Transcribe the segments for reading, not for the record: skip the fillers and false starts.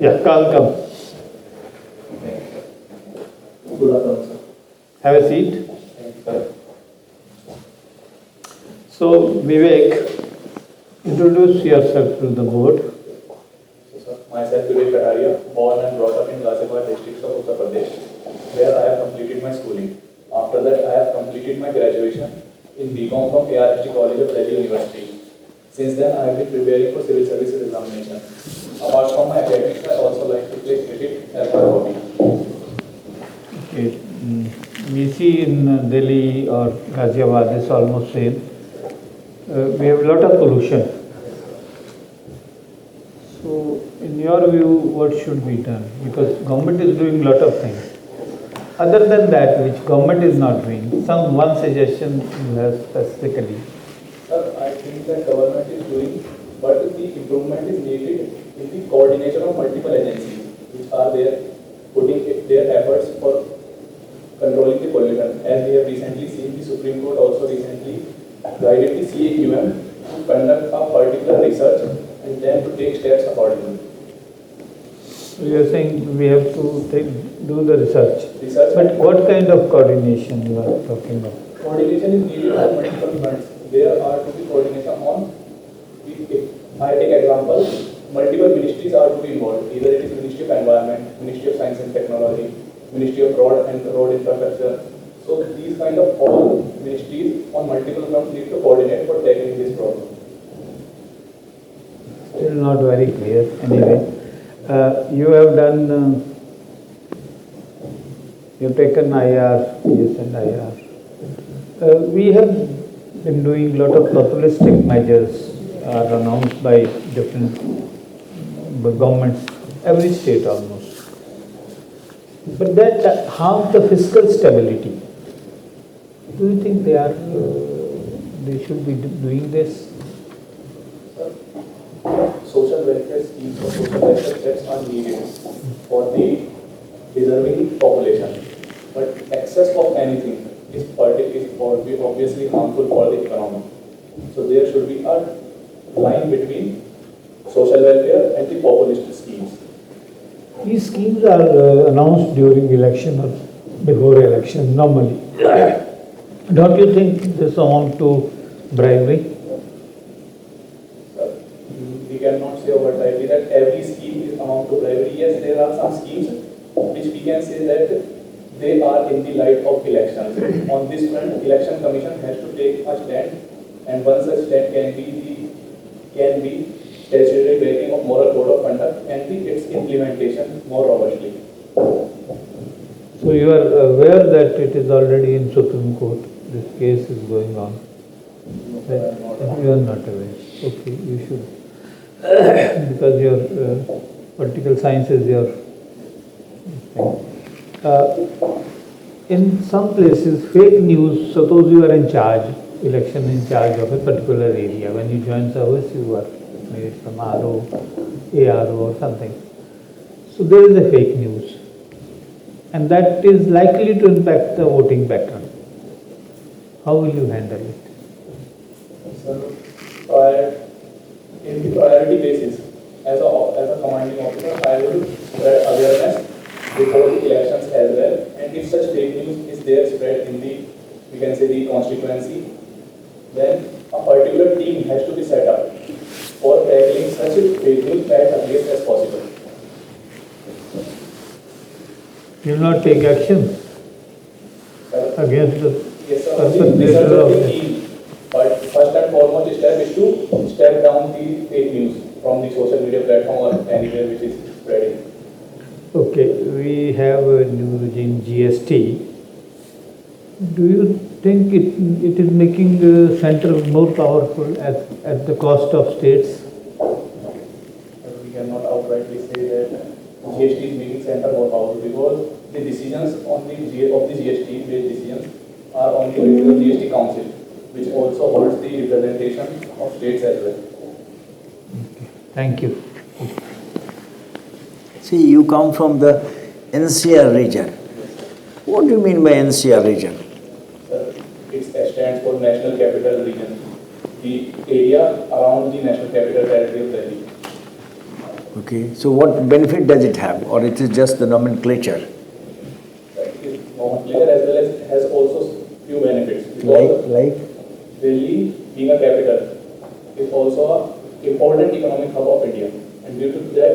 Yeah, come. Good afternoon, sir. Have a seat. Thank you, sir. So, Vivek, introduce yourself to the board. So, sir, myself Vivek Kataria, born and brought up in Ghaziabad district of Uttar Pradesh, where I have completed my schooling. After that, I have completed my graduation in BCom from ARHT College of Delhi University. Since then, I have been preparing for civil services examination. Apart from my academics, I also like to play cricket as my hobby. Okay. We see in Delhi or Ghaziabad, it's almost same. We have a lot of pollution. So, in your view, what should be done? Because government is doing a lot of things. Other than that, which government is not doing, one suggestion you have specifically. Sir, I think that government is doing, but the improvement is needed in the coordination of multiple agencies, which are there putting their efforts for controlling the pollution. As we have recently seen, the Supreme Court also recently guided the CAQM to conduct a particular research and then to take steps accordingly. So you are saying we have to do the research. But And what kind of coordination you are talking of? coordination is needed on multiple fronts. There are to be coordination on, if I take example, multiple ministries are to be involved. Either it is Ministry of Environment, Ministry of Science and Technology, Ministry of Road and Road Infrastructure. So these kind of all ministries on multiple fronts need to coordinate for tackling this problem. Still not very clear. Anyway, you have done, you've taken IR, yes and IR. We have been doing a lot of populistic measures are announced by different governments, every state almost. But that harms the fiscal stability. Do you think they should be doing this? Social welfare schemes or social welfare checks are needed for the deserving population. But excess of anything is obviously harmful for the economy. So there should be a line between social welfare and the populist schemes. These schemes are announced during election or before election normally. Don't you think this amount to bribery? We cannot say overtly that every scheme is amount to bribery. Yes, there are some schemes which we can say that they are in the light of elections. On this front, Election Commission has to take a stand, and one such stand can be statutory backing of moral code of conduct and its implementation more robustly. So you are aware that it is already in Supreme Court. This case is going on. You are not aware. Okay, you should. Because your political science is your thing. In some places, fake news, suppose you are in charge, election in charge of a particular area. When you join service, you are made some RO, ARO or something. So there is a fake news. And that is likely to impact the voting pattern. How will you handle it? So, in the priority basis, as a commanding officer, I will spread awareness before the elections as well. And if such fake news is there spread in the, we can say the constituency, then a particular team has to be set up for tackling such fake news as earliest as possible. You will not take action against the Yes, sir. Research of the team. But first and foremost step is to step down the fake news from the social media platform or anywhere which is spreading. Okay, we have a new regime GST. Do you think it is making the center more powerful at the cost of states? We cannot outrightly say that GST is making center more powerful because the decisions on the GST based decisions are only going to the GST Council, which also holds the representation of states as well. Okay. Thank you. See, you come from the NCR region. What do you mean by NCR region? It stands for National Capital Region, the area around the National Capital Territory of Delhi. Okay, so what benefit does it have, or it is just the nomenclature? Nomenclature as well as has also few benefits. Because Like? Delhi, being a capital, is also an important economic hub of India. And due to that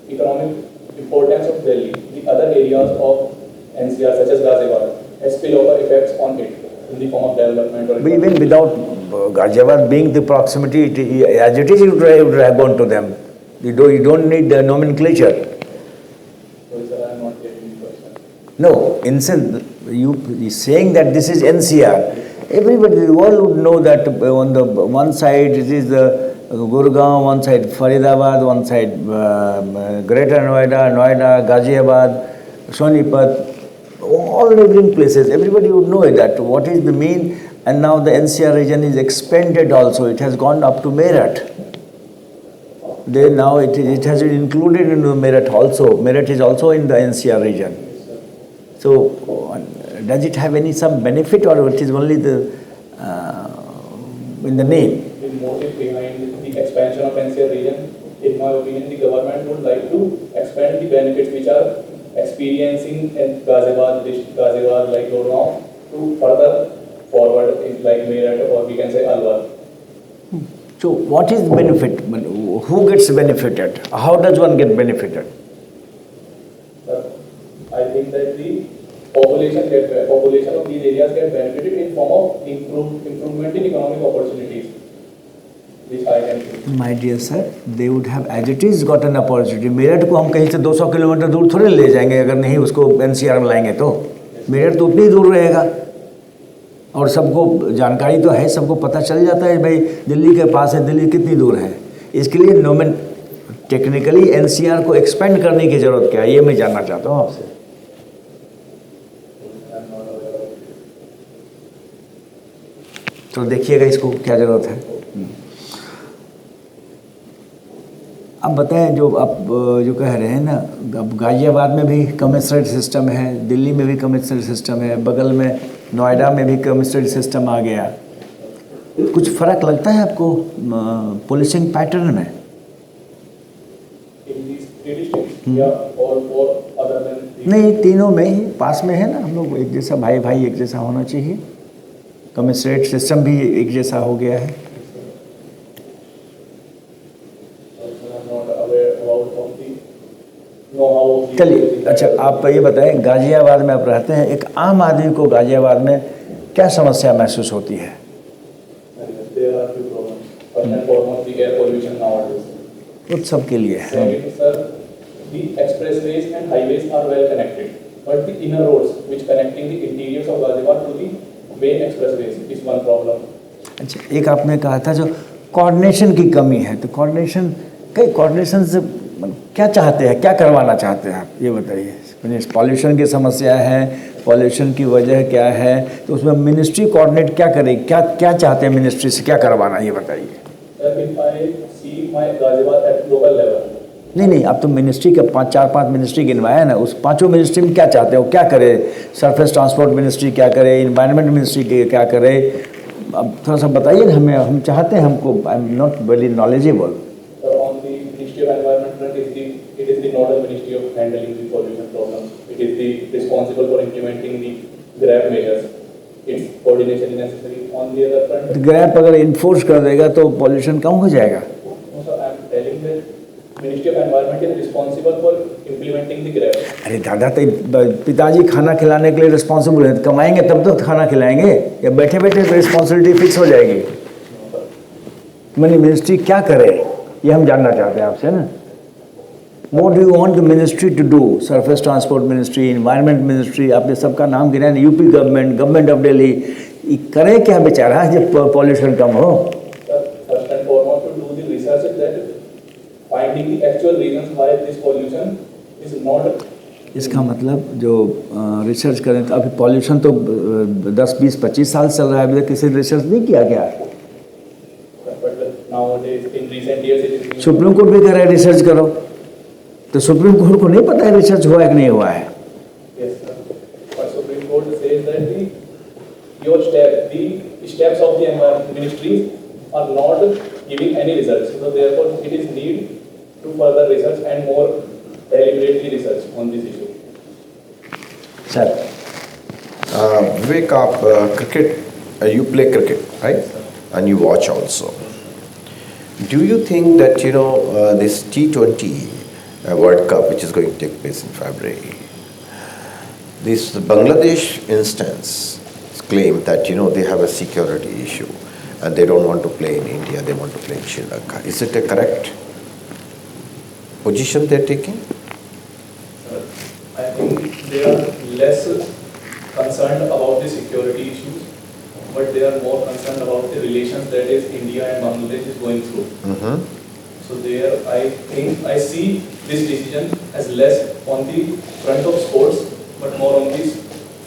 economic importance of Delhi, the other areas of NCR such as Ghaziabad has spillover effects on it in the form of development or But even without Ghaziabad being the proximity, as it is, it would have gone to them. You don't need the nomenclature. So, sir, I am not getting the question. No, instead, you saying that this is NCR, everybody, the world would know that on the one side it is the Gurgaon, one side Faridabad, one side Greater Noida, Ghaziabad, Sonipat, all neighboring places. Everybody would know that what is the mean, and now the NCR region is expanded also. It has gone up to Meerut. Now it has been included into Meerut also. Meerut is also in the NCR region. So does it have some benefit, or it is only the in the name? The motive behind the expansion of NCR region, in my opinion, the government would like to expand the benefits which are experiencing in Ghaziabad, like Gurgaon, to further forward in like Meerut, or we can say Alwar. So what is the benefit? Who gets benefited? How does one get benefited? I think that the population of these areas get benefited in form of improvement in economic opportunities, which I can see. My dear sir, they would have as it is got an opportunity. Meerut को हम कहीं से 200 kilometre दूर थोड़े ले जाएंगे अगर नहीं उसको NCR में लाएंगे तो मेरठ तो उतनी दूर रहेगा और सबको जानकारी तो है, सबको पता चल जाता है भाई दिल्ली के पास है, दिल्ली कितनी दूर है. इसके लिए टेक्निकली NCR को एक्सपेंड करने की जरूरत क्या है, ये मैं जानना चाहता हूँ आपसे. तो देखिएगा इसको क्या जरूरत है. अब बताएं जो आप जो कह रहे हैं ना, अब गाजियाबाद में भी कमिश्नरेट सिस्टम है, दिल्ली में भी कमिश्नरेट सिस्टम है, बगल में नोएडा में भी कमिश्नरेट सिस्टम आ गया. कुछ फर्क लगता है आपको पुलिसिंग पैटर्न में? नहीं, तीनों में ही पास में है ना, हम लोग एक जैसा भाई एक जैसा होना चाहिए. कमिश्नरेट सिस्टम भी एक जैसा हो गया है. चलिए अच्छा, आप ये बताएं गाजियाबाद में आप रहते हैं, एक आम आदमी को गाजियाबाद में क्या समस्या महसूस होती है? उत्सव के लिए है. The expressways and highways are well connected, but the inner roads which connecting the interiors of Ghaziabad to the main expressways is one problem. अच्छा, एक आपने कहा था जो कोऑर्डिनेशन की कमी है, तो कोऑर्डिनेशन से क्या चाहते हैं, क्या करवाना चाहते हैं आप, ये बताइए. पॉल्यूशन की समस्या है, पॉल्यूशन की वजह क्या है, तो उसमें मिनिस्ट्री कोऑर्डिनेट क्या करेगी, क्या चाहते हैं मिनिस्ट्री से, क्या करवाना, ये बताइए. If I see my Ghaziabad at local level. नहीं, आप तो मिनिस्ट्री के 4-5 मिनिस्ट्री गिनवाया ना, उस 5 मिनिस्ट्री में क्या चाहते हो, क्या करे? सरफेस ट्रांसपोर्ट मिनिस्ट्री क्या करे, इन्वायरमेंट मिनिस्ट्री क्या करे, अब थोड़ा सा बताइए ना हमें, हम चाहते हैं, हमको I am not very knowledgeable. On the Ministry of Environment front, it is the nodal ministry of handling the pollution problem. It is the responsible for implementing the GRAP measures. Its coordination is necessary. On the other front, GRAP अगर enforce कर देगा तो pollution कम हो जाएगा. So I am telling that Ministry of Environment is responsible for implementing the GRAP. अरे दादा, तो पिताजी खाना खिलाने के लिए रिस्पॉन्सिबल है, कमाएंगे तब तो खाना खिलाएंगे, या बैठे बैठे रिस्पॉन्सिबिलिटी फिक्स हो जाएगी? मिनिस्ट्री क्या करे, ये हम जानना चाहते हैं आपसे ना. What do you want the ministry to do? Surface Transport Ministry, Environment Ministry, आपने सबका नाम गिना है, यूपी गवर्नमेंट ऑफ दिल्ली, करे क्या बेचारा जब पॉल्यूशन कम हो? First and foremost, to do the research that finding the actual reasons why this pollution is not. इसका मतलब जो रिसर्च करें, तो अभी पॉल्यूशन तो 10, 20, 25 साल चल रहा है, अभी तक किसी ने रिसर्च नहीं किया क्या? सुप्रीम कोर्ट भी कह रहा है रिसर्च करो, तो सुप्रीम कोर्ट को नहीं पता है रिसर्च हुआ है कि नहीं हुआ है? Supreme Court says that the steps of the environment ministries are not giving any results. So therefore, it is need to further research and more deliberately research on this issue. Sir. Vivek, cricket, you play cricket, right? And you watch also. Do you think that, this T20 World Cup, which is going to take place in February, this Bangladesh instance claim that, they have a security issue and they don't want to play in India, they want to play in Sri Lanka. Is it a correct position they're taking? I think they are less concerned about the security issues, but they are more concerned about the relations that is India and Bangladesh is going through. So there, I think I see this decision as less on the front of sports, but more on the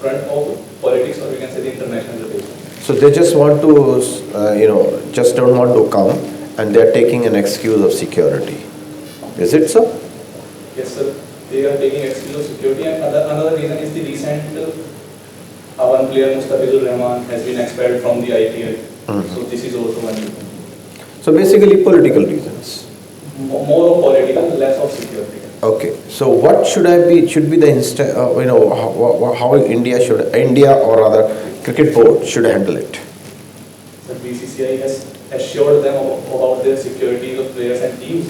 front of politics, or we can say the international relations. So they just want to, just don't want to come, and they're taking an excuse of security. Is it so? Yes, sir. They are taking excuse of security, and another reason is the recent one player, Mustafizur Rahman, has been expelled from the IPL. So this is also one reason. So basically political reasons. More of political, less of security. Okay. So what should be the how India or rather cricket board should handle it? The BCCI has assured them about their security of players and teams,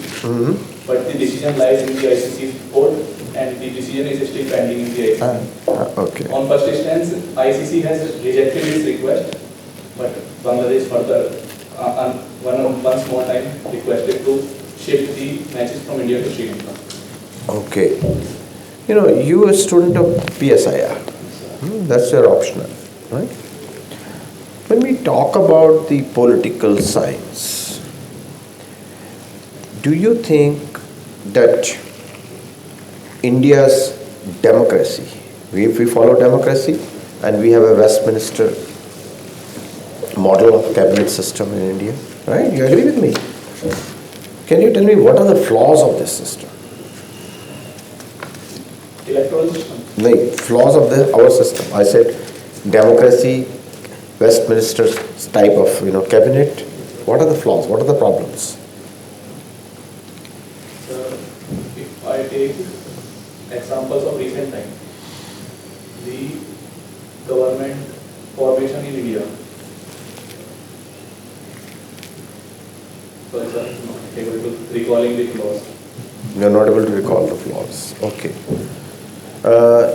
but the decision lies in the ICC court, and the decision is still pending in the ICC. Okay. On first instance, ICC has rejected its request, but Bangladesh further, once more time, requested to shift the matches from India to Sri Lanka. Okay. You are a student of PSIR. That's your optional, right? When we talk about the political science, do you think that India's democracy, if we follow democracy and we have a Westminster model of cabinet system in India, right? You agree with me? Can you tell me what are the flaws of this system? Electoral system. The flaws of our system. I said democracy, Westminster type of cabinet. What are the flaws? What are the problems? If I take examples of recent time, the government formation in India. Sorry, sir, I'm not able to recalling the flaws. You're not able to recall the flaws. Okay.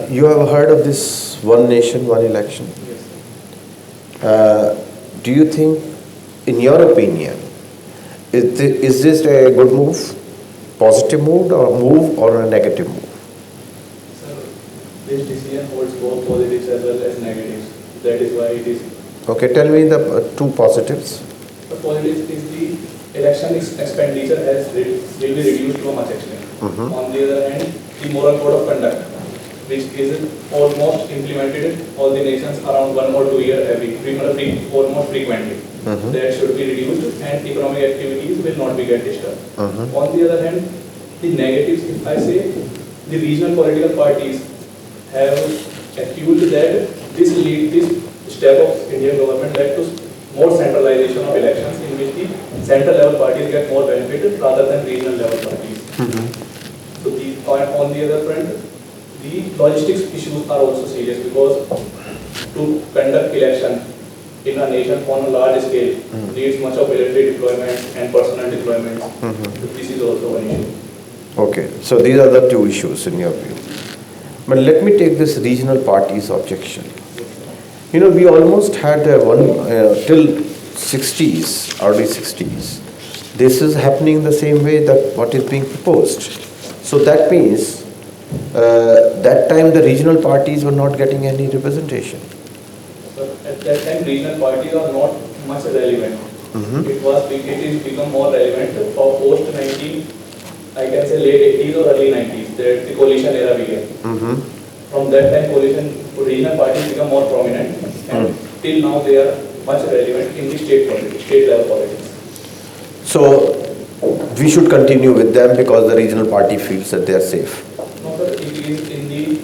You have heard of this one nation, one election? Yes. Do you think, in your opinion, is this a good move, positive move or a negative move? Sir, this decision holds both positives as well as negatives. That is why it is. Okay, tell me the two positives. The positives is the election expenditure will be reduced to a much extent. On the other hand, the moral code of conduct, which is almost implemented in all the nations around 1 or 2 years almost frequently. That should be reduced, and economic activities will not be get disturbed. On the other hand, the negatives, if I say, the regional political parties have accused that this step of Indian government led to more centralization of elections, in which the central level parties get more benefit rather than regional level parties. So on the other front, the logistics issues are also serious, because to conduct election in a nation on a large scale needs much of military deployment and personal deployment. So this is also one issue. Okay, so these are the two issues in your view. But let me take this regional parties objection. We almost had till 60s, early 60s. This is happening the same way that what is being proposed. So that means that time the regional parties were not getting any representation. So at that time, regional parties are not much relevant. It is become more relevant for post 19, I can say late 80s or early 90s, that the coalition era began. From that time, regional parties become more prominent, and till now they are much relevant in the state level politics. So we should continue with them because the regional party feels that they are safe. No, sir, it is in the,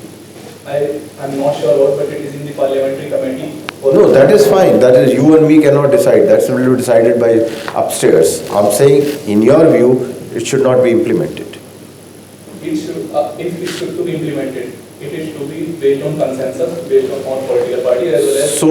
I'm not sure what, but it is in the parliamentary committee. No, that is fine. That is, you and me cannot decide. That's will be decided by upstairs. I'm saying, in your view, it should not be implemented. It should, if it should to be implemented, it is to be based on consensus, based on all political parties as well as. So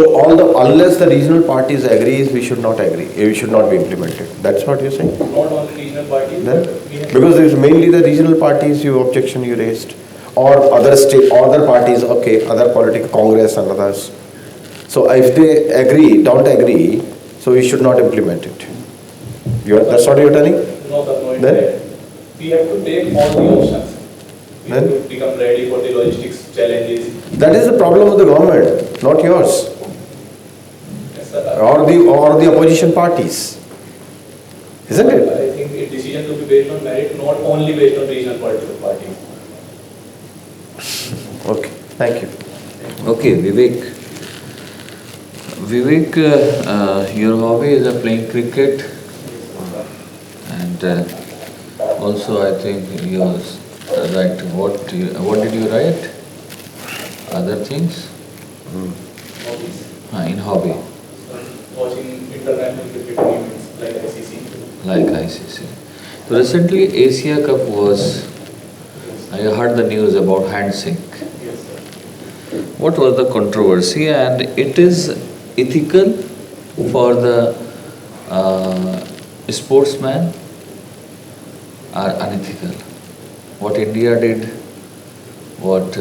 unless the regional parties agrees, we should not agree. It should not be implemented. That's what you're saying? Not only regional parties, Then? but we have. Because it's mainly the regional parties you raised, or other parties, okay, other political Congress and others. So if they don't agree, so we should not implement it. That's what you're telling? No, sir, no, Then? we have to take all the options. We Then? have to become ready for the logistics challenges. That is the problem of the government, not yours, Yes, sir. or the opposition parties, isn't it? I think a decision to be based on merit, not only based on regional political parties. Okay, thank you. Okay, Vivek. Vivek, your hobby is playing cricket, and also I think you write. What did you write? Other things? Hobbies. In hobby, Watching international cricket events like ICC. like ICC. So recently, Asia Cup was. I heard the news about hand sink. Yes, sir. What was the controversy? And it is ethical for the sportsman or unethical? What India did, what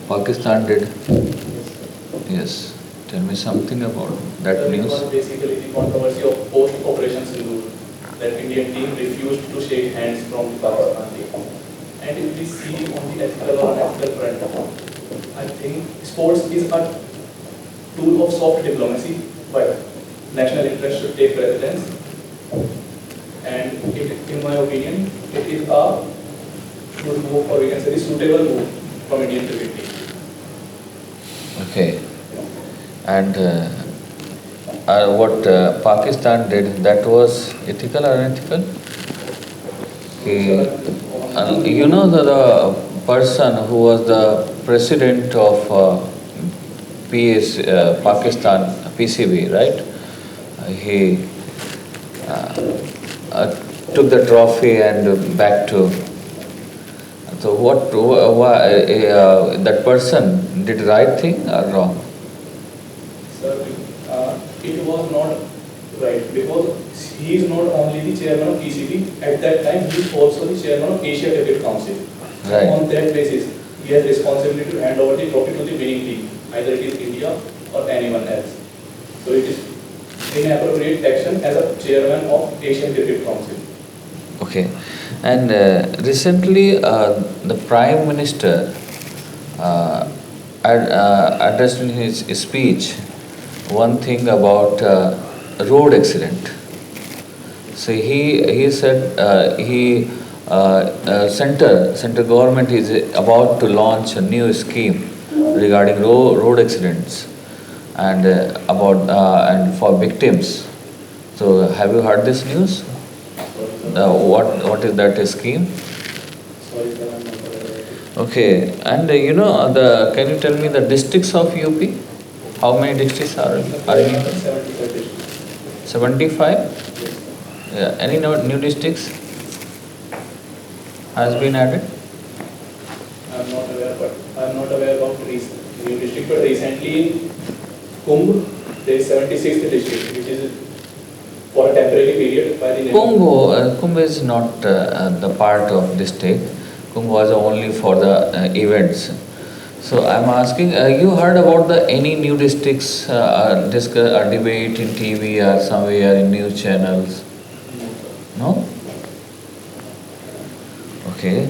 Pakistan did? Yes. Tell me something about that It news. was basically the controversy of post-Operation Sindoor, that Indian team refused to shake hands from the Pakistan team. And if we see on the ethical or unethical front, I think sports is a tool of soft diplomacy, but national interest should take precedence. And in my opinion, it is a good move, or we can say the suitable move from Indian cricket team. Okay. And what Pakistan did, that was ethical or unethical? You know the person who was the president of Pakistan PCB, right? He took the trophy and back to. So that person did right thing or wrong? Sir, it was not right, because he is not only the chairman of PCB, at that time he is also the chairman of Asia Cricket Council. Right. On that basis, he has responsibility to hand over the trophy to the winning team, either it is India or anyone else. So it is inappropriate action as a chairman of Asian Cricket Council. Okay. And recently the Prime Minister addressed in his speech one thing about road accident. So he said center government is about to launch a new scheme regarding road accidents and and for victims. So have you heard this news? What is that scheme? Sorry, sir, I'm not aware. Okay, and can you tell me the districts of UP? How many districts are in? 75 districts. 75? Yes. Yeah. Any new districts has been added? I'm not aware about new district, but recently in Kumbh, there is 76th district, which is for a temporary period by the Kumbh is not the part of district. Kumbh was only for the events. So I'm asking, you heard about any new districts debate in TV or somewhere in news channels? No? Okay.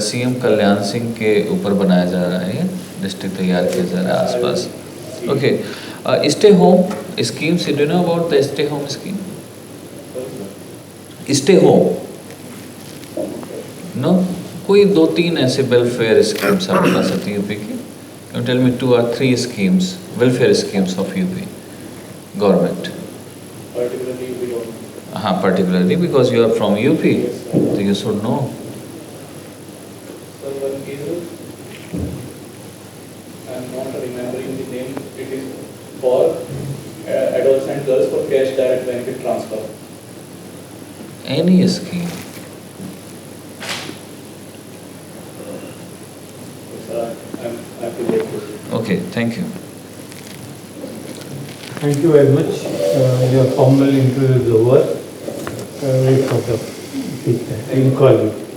CM Kalyan Singh के ऊपर बनाया जा रहा है, district तैयार किया जा रहा है आसपास. Okay. Stay home schemes, do you know about the stay home scheme? Stay home. No? कोई 2-3 ऐसे welfare schemes आप बता सकते हैं यूपी की? Can you tell me 2 or 3 schemes, welfare schemes of UP government? particularly we don't. Particularly because you are from UP, so you should know. So one is, I'm not remembering the name, it is for adults and girls for cash direct benefit transfer. Any scheme. Okay, thank you. Thank you very much. Your formal interview is over. We'll call you.